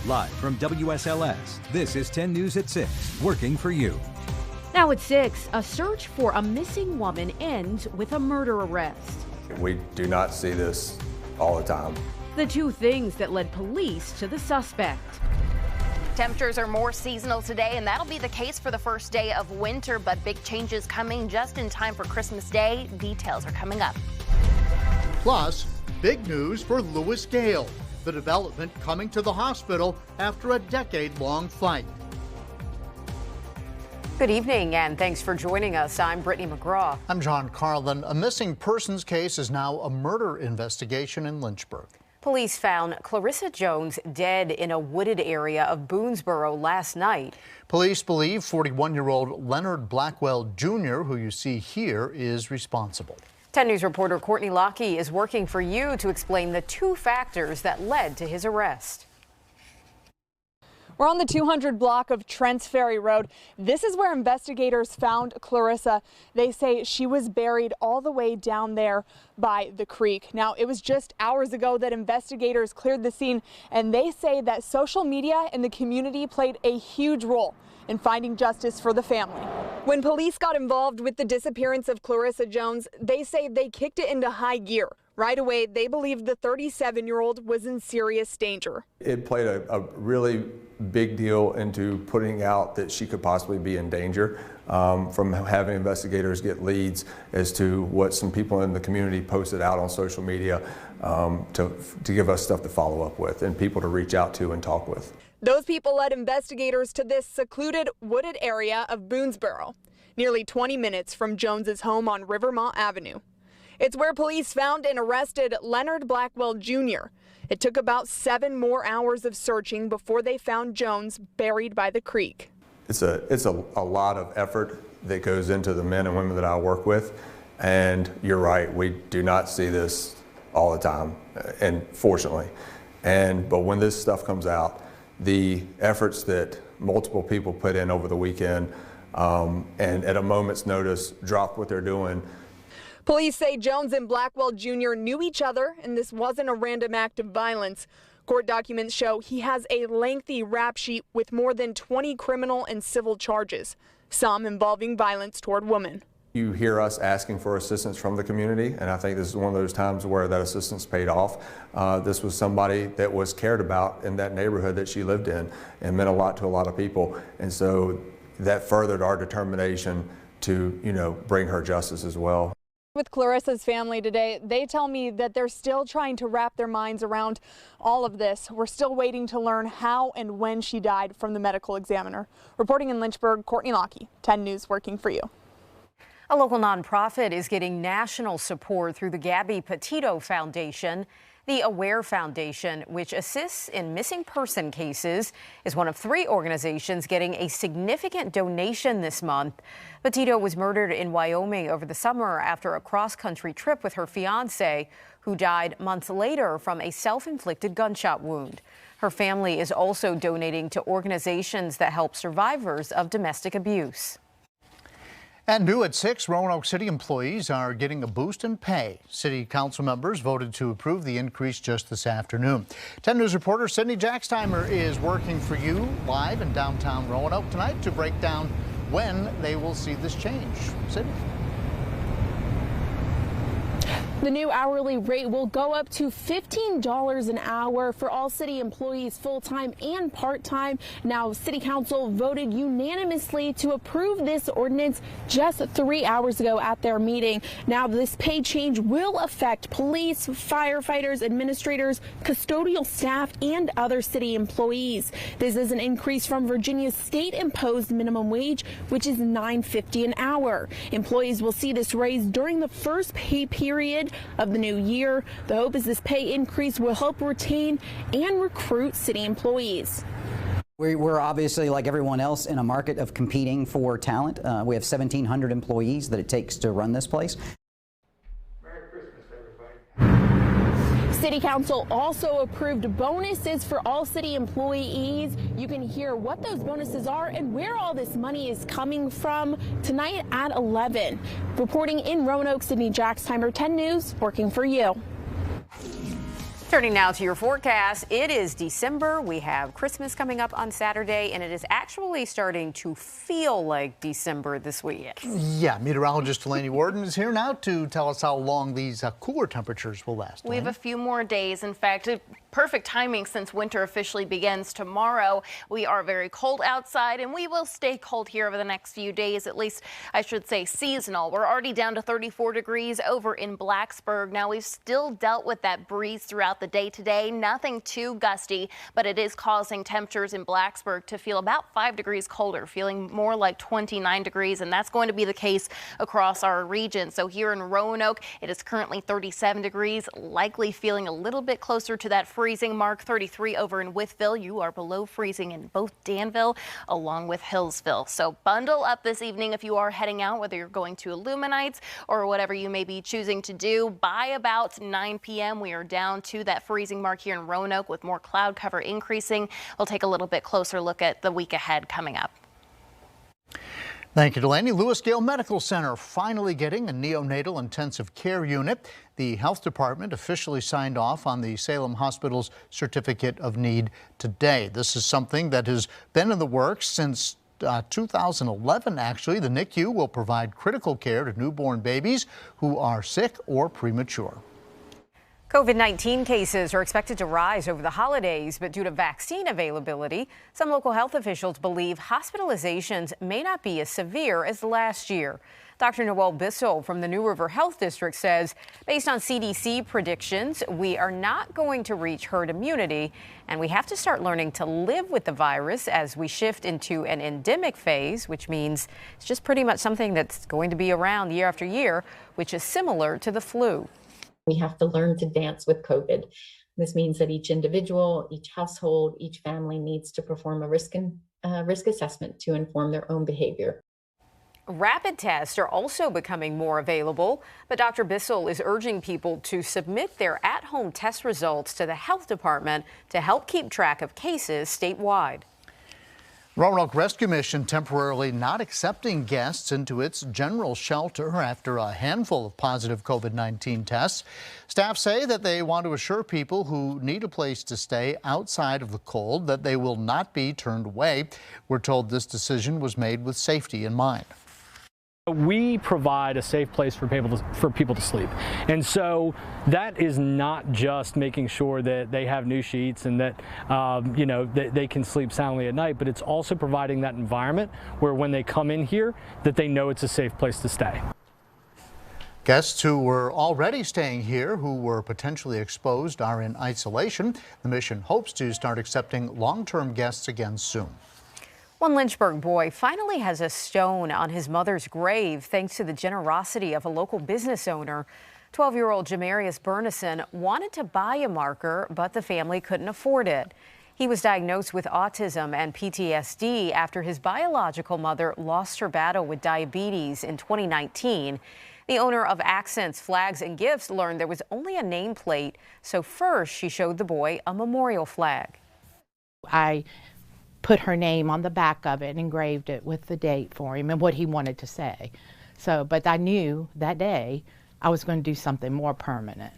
Live from WSLS, this is 10 News at 6, working for you. Now at 6, a search for a missing woman ends with a murder arrest. We do not see this all the time. The two things that led police to the suspect. Temperatures are more seasonal today, and that'll be the case for the first day of winter, but big changes coming just in time for Christmas Day. Details are coming up. Plus, big news for Lewis Gale, the development coming to the hospital after a decade-long fight. Good evening, and thanks for joining us. I'm Brittany McGraw. I'm John Carlin. A missing persons case is now a murder investigation in Lynchburg. Police found Clarissa Jones dead in a wooded area of Boonesboro last night. Police believe 41-year-old Leonard Blackwell Jr., who you see here, is responsible. 10 News reporter Courtney Lockie is working for you to explain the two factors that led to his arrest. We're on the 200 block of Trent's Ferry Road. This is where investigators found Clarissa. They say she was buried all the way down there by the creek. Now, it was just hours ago that investigators cleared the scene, and they say that social media and the community played a huge role in finding justice for the family. When police got involved with the disappearance of Clarissa Jones, they say they kicked it into high gear. Right away, they believed the 37-year-old was in serious danger. It played a really big deal into putting out that she could possibly be in danger, from having investigators get leads as to what some people in the community posted out on social media, to give us stuff to follow up with and people to reach out to and talk with. Those people led investigators to this secluded wooded area of Boonesboro, nearly 20 minutes from Jones's home on Rivermont Avenue. It's where police found and arrested Leonard Blackwell Jr. It took about 7 more hours of searching before they found Jones buried by the creek. It's a lot of effort that goes into the men and women that I work with, and you're right, we do not see this all the time, and fortunately. But when this stuff comes out, the efforts that multiple people put in over the weekend, and at a moment's notice drop what they're doing. Police say Jones and Blackwell Jr. knew each other, and this wasn't a random act of violence. Court documents show he has a lengthy rap sheet with more than 20 criminal and civil charges, some involving violence toward women. You hear us asking for assistance from the community, and I think this is one of those times where that assistance paid off. This was somebody that was cared about in that neighborhood that she lived in and meant a lot to a lot of people. And so that furthered our determination to, bring her justice as well. With Clarissa's family today, they tell me that they're still trying to wrap their minds around all of this. We're still waiting to learn how and when she died from the medical examiner. Reporting in Lynchburg, Courtney Lockie, 10 News working for you. A local nonprofit is getting national support through the Gabby Petito Foundation. The AWARE Foundation, which assists in missing person cases, is one of 3 organizations getting a significant donation this month. Petito was murdered in Wyoming over the summer after a cross-country trip with her fiancé, who died months later from a self-inflicted gunshot wound. Her family is also donating to organizations that help survivors of domestic abuse. And new at 6, Roanoke City employees are getting a boost in pay. City council members voted to approve the increase just this afternoon. 10 News reporter Sydney Jackstimer is working for you live in downtown Roanoke tonight to break down when they will see this change. Sydney. The new hourly rate will go up to $15 an hour for all city employees, full-time and part-time. Now, City Council voted unanimously to approve this ordinance just 3 hours ago at their meeting. Now, this pay change will affect police, firefighters, administrators, custodial staff, and other city employees. This is an increase from Virginia's state-imposed minimum wage, which is $9.50 an hour. Employees will see this raise during the first pay period of the new year. The hope is this pay increase will help retain and recruit city employees. We're obviously, like everyone else, in a market of competing for talent. We have 1,700 employees that it takes to run this place. Merry Christmas, everybody. City Council also approved bonuses for all city employees. You can hear what those bonuses are and where all this money is coming from tonight at 11. Reporting in Roanoke, Sydney Jackstimer, 10 News, working for you. Turning now to your forecast, it is December. We have Christmas coming up on Saturday, and it is actually starting to feel like December this week. Yeah, meteorologist Delaney Warden is here now to tell us how long these cooler temperatures will last. We have a few more days. In fact, perfect timing since winter officially begins tomorrow. We are very cold outside, and we will stay cold here over the next few days, at least I should say seasonal. We're already down to 34 degrees over in BLACKSBURG. Now, we've still dealt with that breeze throughout the day today. Nothing too gusty, but it is causing temperatures in BLACKSBURG to feel about 5 degrees colder, feeling more like 29 degrees, and that's going to be the case across our region. So here in Roanoke, it is currently 37 degrees, likely feeling a little bit closer to that freezing mark. 33 over in Wytheville. You are below freezing in both Danville along with Hillsville. So bundle up this evening if you are heading out, whether you're going to Illuminites or whatever you may be choosing to do. By about 9 p.m., we are down to that freezing mark here in Roanoke with more cloud cover increasing. We'll take a little bit closer look at the week ahead coming up. Thank you, Delaney. Lewis Gale Medical Center finally getting a neonatal intensive care unit. The health department officially signed off on the Salem Hospital's certificate of need today. This is something that has been in the works since 2011, actually. The NICU will provide critical care to newborn babies who are sick or premature. COVID-19 cases are expected to rise over the holidays, but due to vaccine availability, some local health officials believe hospitalizations may not be as severe as last year. Dr. Noel Bissell from the New River Health District says, based on CDC predictions, we are not going to reach herd immunity, and we have to start learning to live with the virus as we shift into an endemic phase, which means it's just pretty much something that's going to be around year after year, which is similar to the flu. We have to learn to dance with COVID. This means that each individual, each household, each family needs to perform a risk assessment to inform their own behavior. Rapid tests are also becoming more available, but Dr. Bissell is urging people to submit their at-home test results to the health department to help keep track of cases statewide. Roanoke Rescue Mission temporarily not accepting guests into its general shelter after a handful of positive COVID-19 tests. Staff say that they want to assure people who need a place to stay outside of the cold that they will not be turned away. We're told this decision was made with safety in mind. We provide a safe place for people to sleep, and so that is not just making sure that they have new sheets and that they can sleep soundly at night, but it's also providing that environment where when they come in here that they know it's a safe place to stay. Guests who were already staying here who were potentially exposed are in isolation. The mission hopes to start accepting long-term guests again soon. One Lynchburg boy finally has a stone on his mother's grave thanks to the generosity of a local business owner. 12-year-old Jamarius Burnison wanted to buy a marker, but the family couldn't afford it. He was diagnosed with autism and PTSD after his biological mother lost her battle with diabetes in 2019. The owner of Accents, Flags and Gifts learned there was only a nameplate, so first she showed the boy a memorial flag. I put her name on the back of it and engraved it with the date for him and what he wanted to say. But I knew that day I was going to do something more permanent.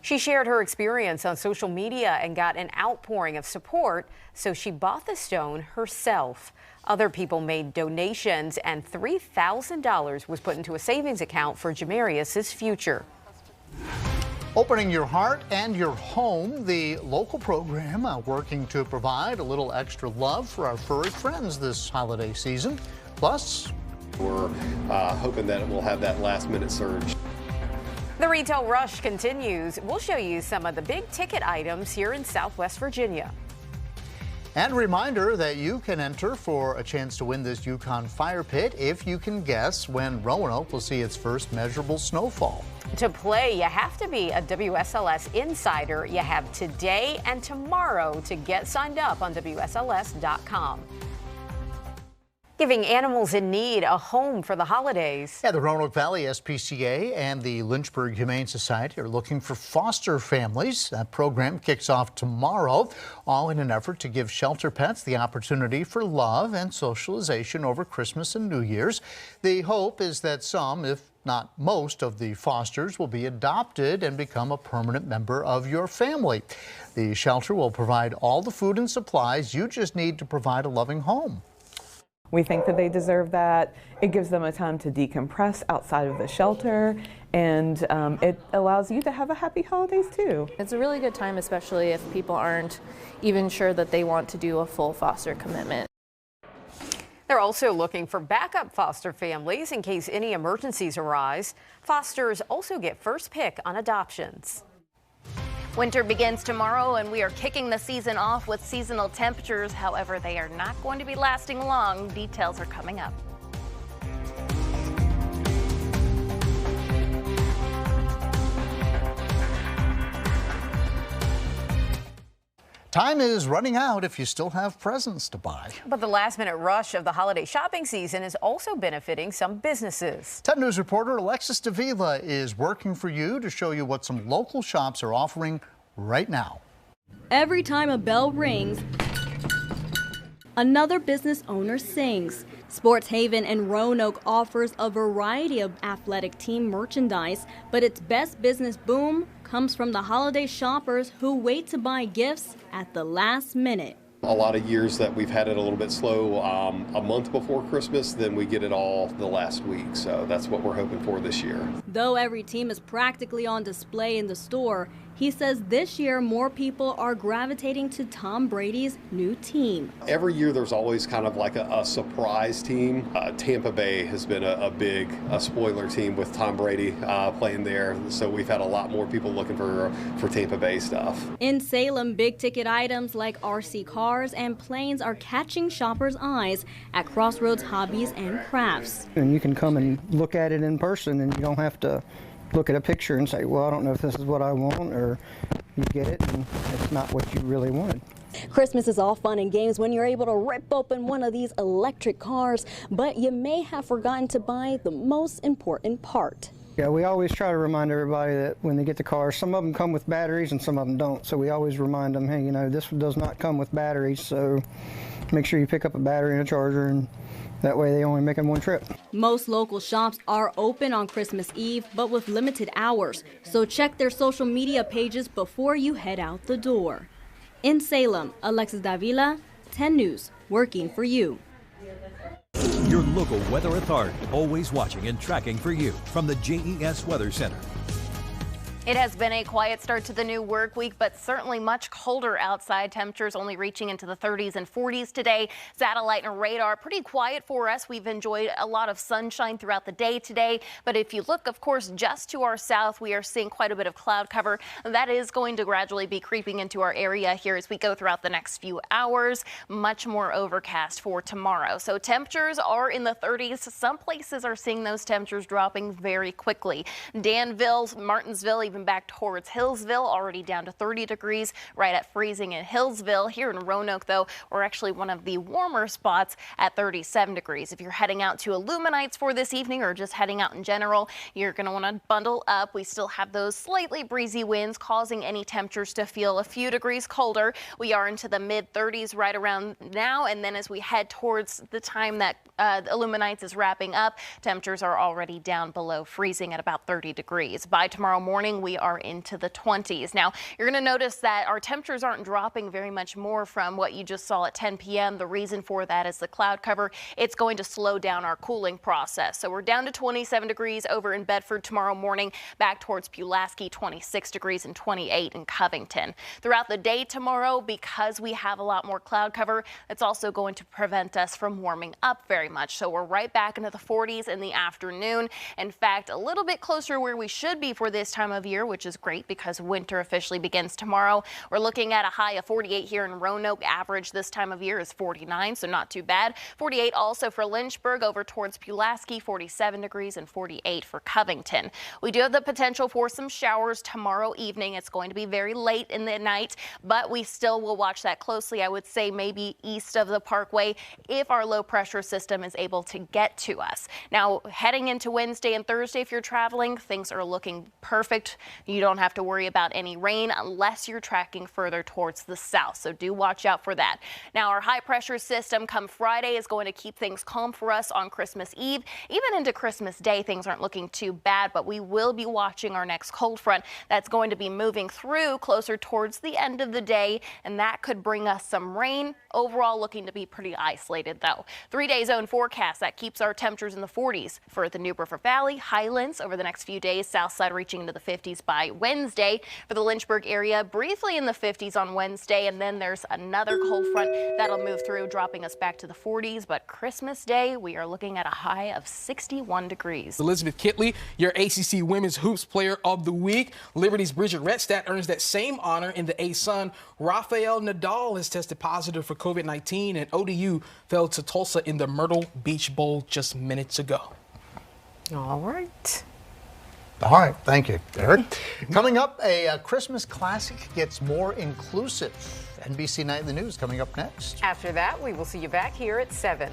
She shared her experience on social media and got an outpouring of support, so she bought the stone herself. Other people made donations, and $3,000 was put into a savings account for Jamarius's future. Opening your heart and your home, the local program working to provide a little extra love for our furry friends this holiday season. Plus, we're hoping that it will have that last-minute surge. The retail rush continues. We'll show you some of the big ticket items here in Southwest Virginia. And a reminder that you can enter for a chance to win this Yukon fire pit if you can guess when Roanoke will see its first measurable snowfall. To play, you have to be a WSLS insider. You have today and tomorrow to get signed up on WSLS.com. Giving animals in need a home for the holidays. Yeah, the Roanoke Valley SPCA and the Lynchburg Humane Society are looking for foster families. That program kicks off tomorrow, all in an effort to give shelter pets the opportunity for love and socialization over Christmas and New Year's. The hope is that some, if not most, of the fosters will be adopted and become a permanent member of your family. The shelter will provide all the food and supplies. You just need to provide a loving home. We think that they deserve that. It gives them a time to decompress outside of the shelter, and it allows you to have a happy holidays too. It's a really good time, especially if people aren't even sure that they want to do a full foster commitment. They're also looking for backup foster families in case any emergencies arise. Fosters also get first pick on adoptions. Winter begins tomorrow, and we are kicking the season off with seasonal temperatures. However, they are not going to be lasting long. Details are coming up. Time is running out if you still have presents to buy. But the last-minute rush of the holiday shopping season is also benefiting some businesses. 10 News reporter Alexis Davila is working for you to show you what some local shops are offering right now. Every time a bell rings, another business owner sings. Sports Haven in Roanoke offers a variety of athletic team merchandise, but its best business boom comes from the holiday shoppers who wait to buy gifts at the last minute. A lot of years that we've had it a little bit slow, a month before Christmas, then we get it all the last week. So that's what we're hoping for this year. Though every team is practically on display in the store, he says this year more people are gravitating to Tom Brady's new team. Every year there's always kind of like a surprise team. Tampa Bay has been a big spoiler team with Tom Brady playing there. So we've had a lot more people looking for Tampa Bay stuff. In Salem, big ticket items like RC cars and planes are catching shoppers' eyes at Crossroads Hobbies and Crafts. And you can come and look at it in person, and you don't have to look at a picture and say, well, I don't know if this is what I want, or you get it and it's not what you really wanted. Christmas is all fun and games when you're able to rip open one of these electric cars, but you may have forgotten to buy the most important part. Yeah, we always try to remind everybody that when they get the cars, some of them come with batteries and some of them don't. So we always remind them, hey, you know, this does not come with batteries, so make sure you pick up a battery and a charger, and that way they only make them one trip. Most local shops are open on Christmas Eve, but with limited hours. So check their social media pages before you head out the door. In Salem, Alexis Davila, 10 News, working for you. Your local weather authority, always watching and tracking for you from the JES Weather Center. It has been a quiet start to the new work week, but certainly much colder outside. Temperatures only reaching into the 30s and 40s today. Satellite and radar pretty quiet for us. We've enjoyed a lot of sunshine throughout the day today. But if you look, of course, just to our south, we are seeing quite a bit of cloud cover. That is going to gradually be creeping into our area here as we go throughout the next few hours. Much more overcast for tomorrow. So temperatures are in the 30s. Some places are seeing those temperatures dropping very quickly. Danville, Martinsville, even back towards Hillsville, already down to 30 degrees, right at freezing in Hillsville. Here in Roanoke, though, we're actually one of the warmer spots at 37 degrees. If you're heading out to Illuminates for this evening or just heading out in general, you're going to want to bundle up. We still have those slightly breezy winds causing any temperatures to feel a few degrees colder. We are into the mid 30s right around now, and then as we head towards the time that Illuminates is wrapping up, temperatures are already down below freezing at about 30 degrees. By tomorrow morning, we are into the 20s. Now, you're going to notice that our temperatures aren't dropping very much more from what you just saw at 10 p.m. The reason for that is the cloud cover. It's going to slow down our cooling process. So we're down to 27 degrees over in Bedford tomorrow morning, back towards Pulaski, 26 degrees and 28 in Covington. Throughout the day tomorrow, because we have a lot more cloud cover, it's also going to prevent us from warming up very much. So we're right back into the 40s in the afternoon. In fact, a little bit closer where we should be for this time of year, which is great because winter officially begins tomorrow. We're looking at a high of 48 here in Roanoke. Average this time of year is 49, so not too bad. 48 also for Lynchburg over towards Pulaski, 47 degrees and 48 for Covington. We do have the potential for some showers tomorrow evening. It's going to be very late in the night, but we still will watch that closely. I would say maybe east of the Parkway if our low pressure system is able to get to us. Now, heading into Wednesday and Thursday, if you're traveling, things are looking perfect You don't have to worry about any rain unless you're tracking further towards the south, so do watch out for that. Now, our high pressure system come Friday is going to keep things calm for us on Christmas Eve. Even into Christmas Day, things aren't looking too bad, but we will be watching our next cold front that's going to be moving through closer towards the end of the day, and that could bring us some rain. Overall, looking to be pretty isolated, though. 3-day zone forecast that keeps our temperatures in the 40s for the New River Valley, Highlands over the next few days, south side reaching into the 50s by Wednesday. For the Lynchburg area, briefly in the 50s on Wednesday, and then there's another cold front that'll move through, dropping us back to the 40s. But Christmas Day, we are looking at a high of 61 degrees. Elizabeth Kitley, your ACC Women's Hoops Player of the Week. Liberty's Bridget Redstadt earns that same honor in the A-Sun. Rafael Nadal has tested positive for COVID-19, and ODU fell to Tulsa in the Myrtle Beach Bowl just minutes ago. All right. All right, thank you, Eric. Coming up, a Christmas classic gets more inclusive. NBC Nightly News coming up next. After that, we will see you back here at 7.